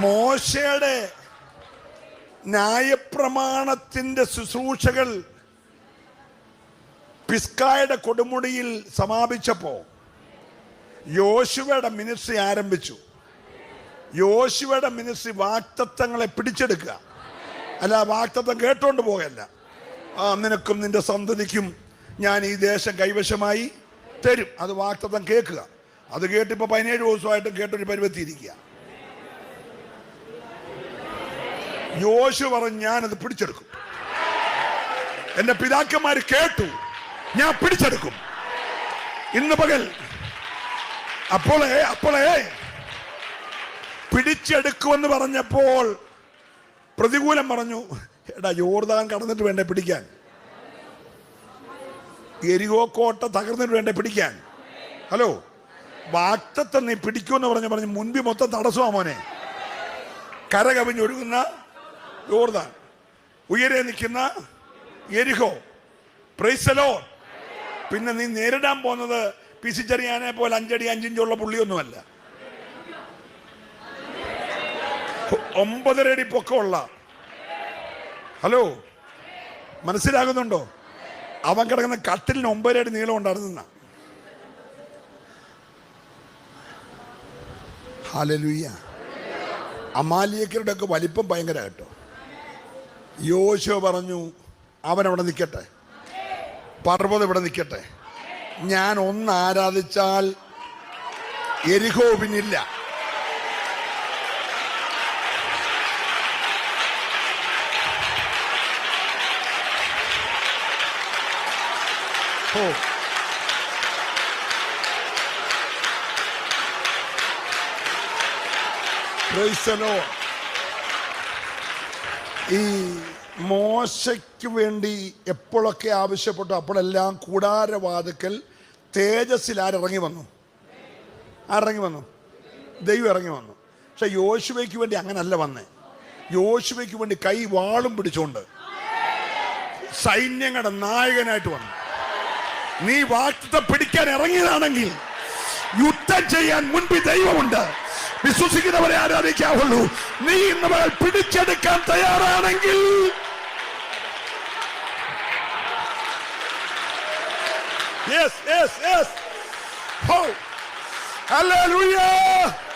മോശയുടെ ന്യായപ്രമാണത്തിന്റെ ശുശ്രൂഷകൾ പിസ്കായുടെ കൊടുമുടിയിൽ സമാപിച്ചപ്പോ യോശുവയുടെ മിനിസ്ട്രി ആരംഭിച്ചു. യോശുവയുടെ മിനിസ്ട്രി വാഗ്ദത്തങ്ങളെ പിടിച്ചെടുക്കുക, അല്ല വാഗ്ദത്തം കേട്ടോണ്ട് പോകല്ല. നിനക്കും നിന്റെ സന്തതിക്കും ഞാൻ ഈ ദേശം കൈവശമായി തരും. അത് വാഗ്ദത്തം കേൾക്കുക. അത് കേട്ടിപ്പോ 17 ദിവസമായിട്ടും കേട്ടൊരു പരുവത്തിയിരിക്കുക. യോശു പറഞ്ഞു, ഞാനത് പിടിച്ചെടുക്കും. എന്റെ പിതാക്കന്മാർ കേട്ടു, ഞാൻ പിടിച്ചെടുക്കും ഇന്ന് പകൽ. അപ്പോളേ പിടിച്ചെടുക്കുമെന്ന് പറഞ്ഞപ്പോൾ പ്രതികൂലം പറഞ്ഞു, എടാ യോർദാൻ കടന്നിട്ട് വേണ്ടേ പിടിക്കാൻ, എരികോ കോട്ട തകർന്നിട്ട് വേണ്ടേ പിടിക്കാൻ. ഹലോ, വാഗ്ദത്തം നീ പിടിക്കുമെന്ന് പറഞ്ഞു മുൻപിൽ മൊത്തം തടസ്സമാ മോനെ. കര കവിഞ്ഞൊഴുകുന്ന യോർദാൻ, ഉയരെ നിൽക്കുന്ന എരിഹോ. Praise the Lord. പിന്നെ നീ നേരിടാൻ പോകുന്നത് പിസിച്ചെറിയാനെ പോലെ 5 അടി 5 ഇഞ്ചുള്ള പുള്ളിയൊന്നുമല്ല, 9.5 അടി പൊക്കമുള്ള. ഹലോ, മനസ്സിലാകുന്നുണ്ടോ? അവൻ കിടക്കുന്ന കട്ടിലിന് 9 അടി നീളം ഉണ്ടായിരുന്ന. ഹല്ലേലൂയ. അമാലിയക്കരുടെ ഒക്കെ വലിപ്പം ഭയങ്കര കേട്ടോ. യോശുവ പറഞ്ഞു, അവനവിടെ നിൽക്കട്ടെ, പർവ്വതം ഇവിടെ നിൽക്കട്ടെ. ഞാൻ ഒന്ന് ആരാധിച്ചാൽ എരിഹോ പിന്നില്ല. ഈ മോശയ്ക്ക് വേണ്ടി എപ്പോഴൊക്കെ ആവശ്യപ്പെട്ടു അപ്പോഴെല്ലാം കൂടാരവാതിക്കൽ തേജസ്സിൽ ആരിറങ്ങി വന്നു? ദൈവം ഇറങ്ങി വന്നു. പക്ഷെ യോശുവയ്ക്ക് വേണ്ടി അങ്ങനല്ല വന്നേ. യോശുവയ്ക്ക് വേണ്ടി കൈ വാളും പിടിച്ചുകൊണ്ട് സൈന്യങ്ങളുടെ നായകനായിട്ട് വന്നു. നീ വാഗ്ദത്തം പിടിക്കാൻ ഇറങ്ങിയതാണെങ്കിൽ യുദ്ധം ചെയ്യാൻ മുൻപിൽ ദൈവമുണ്ട്. വിശ്വസിക്കുന്നവരെ ആരാധിക്കാവുള്ളൂ. നീ ഇന്ന് പിടിച്ചെടുക്കാൻ തയ്യാറാണെങ്കിൽ yes. Hallelujah.